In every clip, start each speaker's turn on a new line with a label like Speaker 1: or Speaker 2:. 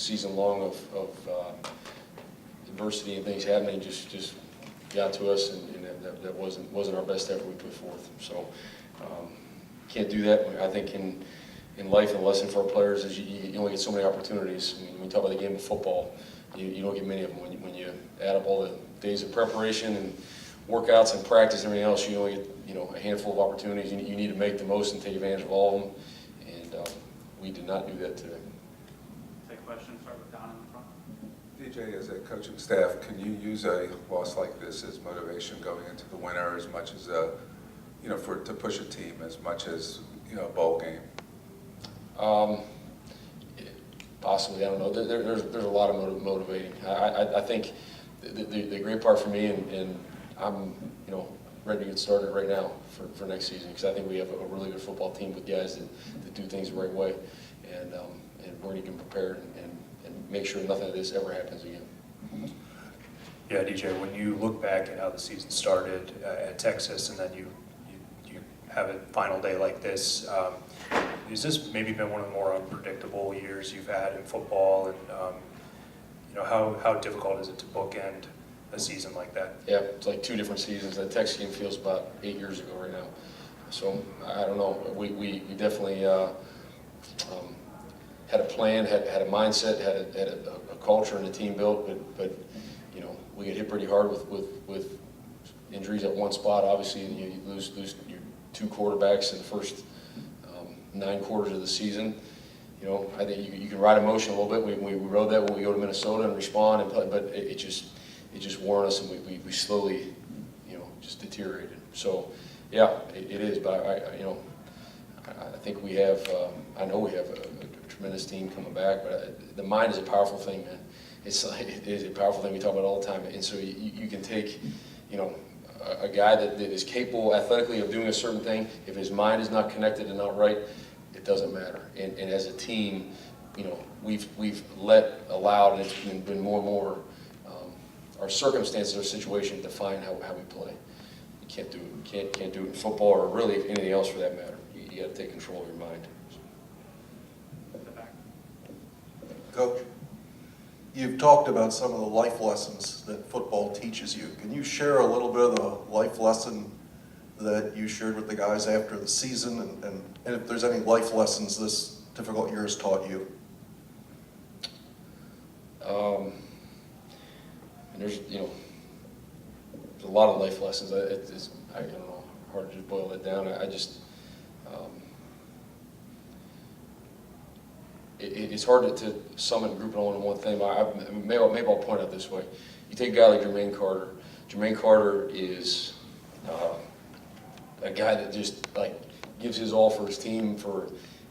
Speaker 1: season long of adversity and things happening just got to us, and that wasn't our best effort we put forth. So can't do that. I think in life, the lesson for our players is you only get so many opportunities. I mean, when you talk about the game of football, you don't get many of them. When you add up all the days of preparation and workouts and practice and everything else, you only get a handful of opportunities. You need to make the most and take advantage of all of them. And we did not do that today.
Speaker 2: Take a question. Start with Don in the front.
Speaker 3: DJ, as a coaching staff, can you use a loss like this as motivation going into the winter, as much as to push a team as much as a bowl game?
Speaker 1: Possibly, I don't know. There's a lot of motivating. I think the great part for me, and I'm ready to get started right now for next season, because I think we have a really good football team with guys that do things the right way, and we're going to get prepared and make sure nothing of this ever happens again.
Speaker 4: Yeah, DJ, when you look back at how the season started at Texas, and then you have a final day like this, has this maybe been one of the more unpredictable years you've had in football? And how difficult is it to bookend a season like that?
Speaker 1: Yeah, it's like two different seasons. That Texas game feels about 8 years ago right now. So I don't know. We definitely had a plan, had a mindset, had a culture and a team built, but we get hit pretty hard with injuries at one spot. Obviously, you lose your two quarterbacks in the first 9 quarters of the season. I think you can ride emotion a little bit. We rode that when we go to Minnesota and respond and play, but it just wore on us, and we slowly just deteriorated. So yeah, it is. But I think we have. I know we have a tremendous team coming back, but the mind is a powerful thing, man. It is a powerful thing we talk about all the time. And so you can take a guy that is capable athletically of doing a certain thing. If his mind is not connected and not right, it doesn't matter. And as a team, we've allowed, and it's been more and more. Our circumstances, our situation define how we play. You can't do it. Can't do it in football, or really anything else for that matter. You got to take control of your mind.
Speaker 5: Coach, you've talked about some of the life lessons that football teaches you. Can you share a little bit of the life lesson that you shared with the guys after the season, and if there's any life lessons this difficult year has taught you?
Speaker 1: There's a lot of life lessons. I don't know, hard to just boil that down. It's hard to sum it and group it all in one thing. Maybe I'll point out this way. You take a guy like Jermaine Carter. Jermaine Carter is a guy that just gives his all for his team.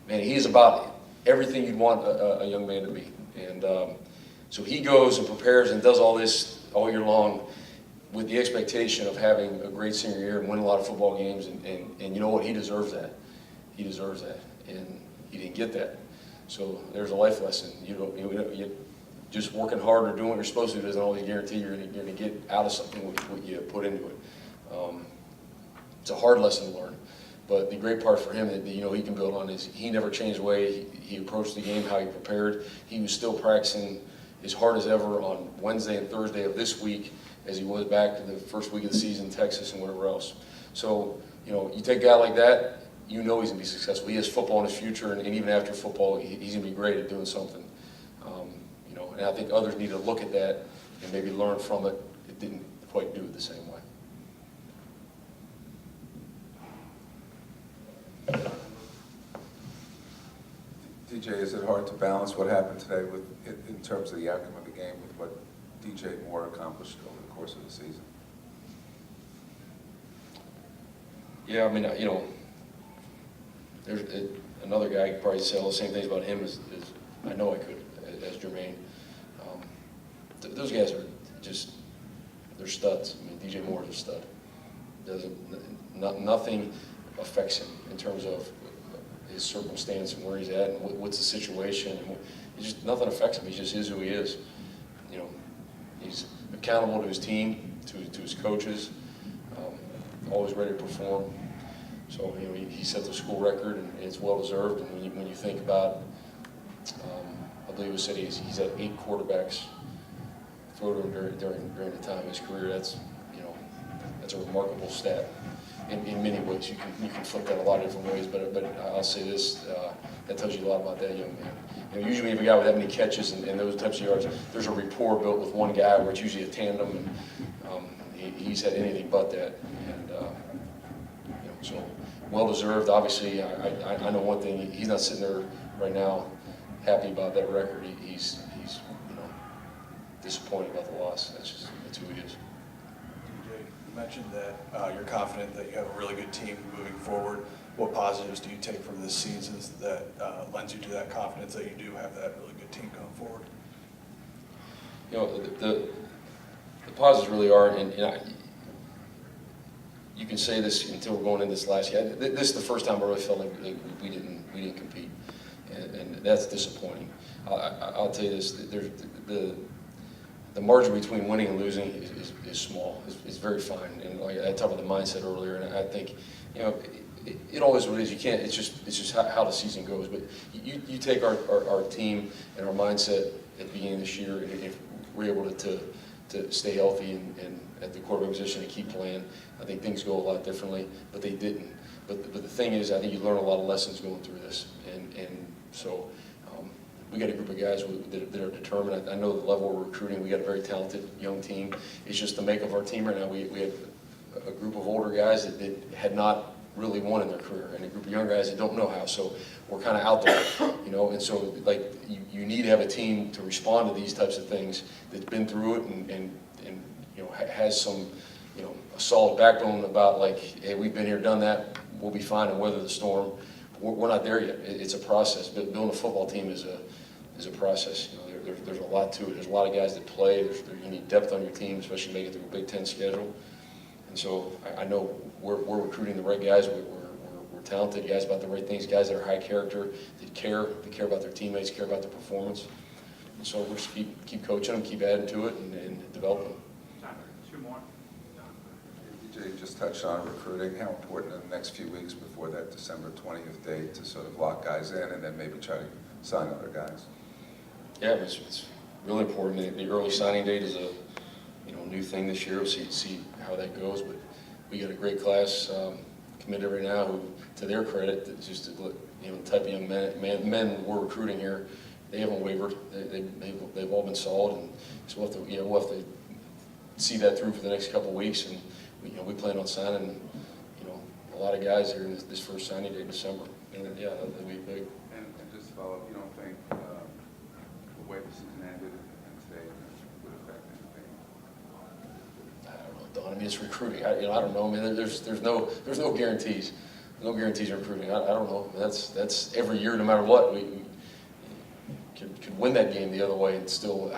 Speaker 1: He's about everything you'd want a young man to be. And so he goes and prepares and does all this all year long with the expectation of having a great senior year and winning a lot of football games. And you know what? He deserves that. He deserves that. And he didn't get that. So there's a life lesson. You just working hard or doing what you're supposed to do doesn't always guarantee you're going to get out of something what you put into it. It's a hard lesson to learn. But the great part for him that he can build on is he never changed the way he approached the game, how he prepared. He was still practicing as hard as ever on Wednesday and Thursday of this week as he was back to the first week of the season in Texas and whatever else. So, you take a guy like that, he's going to be successful. He has football in his future, and even after football, he's going to be great at doing something. And I think others need to look at that and maybe learn from it. It didn't quite do it the same way.
Speaker 3: DJ, is it hard to balance what happened today in terms of the outcome of the game with what DJ Moore accomplished over the course of the season?
Speaker 1: Yeah, there's another guy could probably say all the same things about him as I know I could, as Jermaine. Those guys are they're studs. DJ Moore is a stud. Nothing affects him in terms of his circumstance and where he's at and what's the situation. And nothing affects him. He just is who he is. He's accountable to his team, to his coaches, always ready to perform. So he set the school record, and it's well deserved. And when you think about believe it said he's had 8 quarterbacks throw to him during the time of his career. That's, you know, that's a remarkable stat. In many ways, you can flip that a lot of different ways, but I'll say this, that tells you a lot about that young man. You know, usually if a guy with that many catches and those types of yards, there's a rapport built with one guy where it's usually a tandem, and he's had anything but that. And you know, so well deserved. Obviously, I know one thing: he's not sitting there right now happy about that record. He's you know, disappointed about the loss. That's who he is.
Speaker 6: DJ, you mentioned that you're confident that you have a really good team moving forward. What positives do you take from this season that lends you to that confidence that you do have that really good team going forward?
Speaker 1: You know, the positives really are, and you can say this until we're going in this last year. This is the first time I really felt like we didn't compete, and that's disappointing. I'll tell you this: there's the margin between winning and losing is small. It's very fine, and like I talked about the mindset earlier, and I think, you know, it always what it is. You can't. It's just how the season goes. But you take our team and our mindset at the beginning of this year, and if we're able to stay healthy and at the quarterback position and keep playing, I think things go a lot differently. But they didn't. But the thing is, I think you learn a lot of lessons going through this, and so. We got a group of guys that are determined. I know the level we're recruiting. We got a very talented young team. It's just the make of our team right now. We have a group of older guys that had not really won in their career, and a group of young guys that don't know how. So we're kind of out there, you know. And so like you need to have a team to respond to these types of things that's been through it and you know has some, you know, a solid backbone about like, hey, we've been here, done that. We'll be fine and weather the storm. We're not there yet. It's a process. But building a football team is a process. You know, there's a lot to it. There's a lot of guys that play. You need depth on your team, especially making it through a Big Ten schedule. And so I know we're recruiting the right guys. We're talented guys about the right things. Guys that are high character, that care about their teammates, care about their performance. And so we're just keep coaching them, keep adding to it, and develop them.
Speaker 2: John, 2 more.
Speaker 3: DJ just touched on recruiting. How important in the next few weeks before that December 20th date to sort of lock guys in and then maybe try to sign other guys?
Speaker 1: Yeah, it's really important. The early signing date is a new thing this year. We'll see how that goes. But we got a great class committed right now who, to their credit, just the type of young men we're recruiting here, they haven't wavered. They've all been solid, and so we'll have to see that through for the next couple of weeks. And we plan on signing a lot of guys here in this first signing day in December. And yeah, that'll be big.
Speaker 3: And just to follow up, you don't think the way the season ended and today would affect anything?
Speaker 1: I don't know, Don. I mean, it's recruiting. I don't know. I mean, there's no guarantees. No guarantees in recruiting. I don't know. That's every year, no matter what. We could win that game the other way, and still,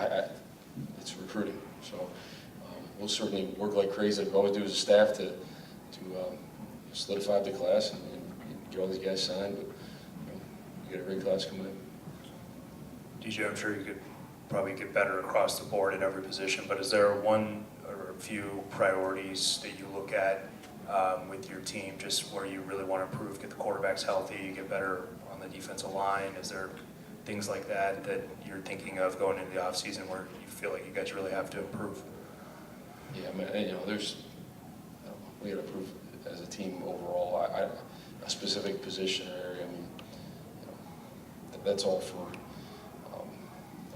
Speaker 1: it's recruiting. So we'll certainly work like crazy, like we always do as a staff, to solidify the class and get all these guys signed. But we got a great class coming in.
Speaker 4: DJ, I'm sure you could probably get better across the board in every position, but is there one or a few priorities that you look at with your team, just where you really want to improve, get the quarterbacks healthy, get better on the defensive line? Is there things like that you're thinking of going into the offseason where you feel like you guys really have to improve?
Speaker 1: Yeah, I mean, we got to improve as a team overall. A specific position or area, I mean, that's all for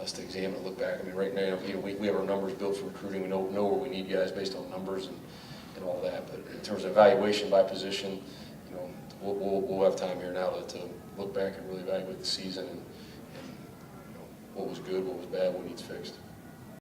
Speaker 1: us to examine and look back. I mean, right now, we have our numbers built for recruiting. We know where we need guys based on numbers and all that. But in terms of evaluation by position, we'll have time here now to look back and really evaluate the season and what was good, what was bad, what needs fixed.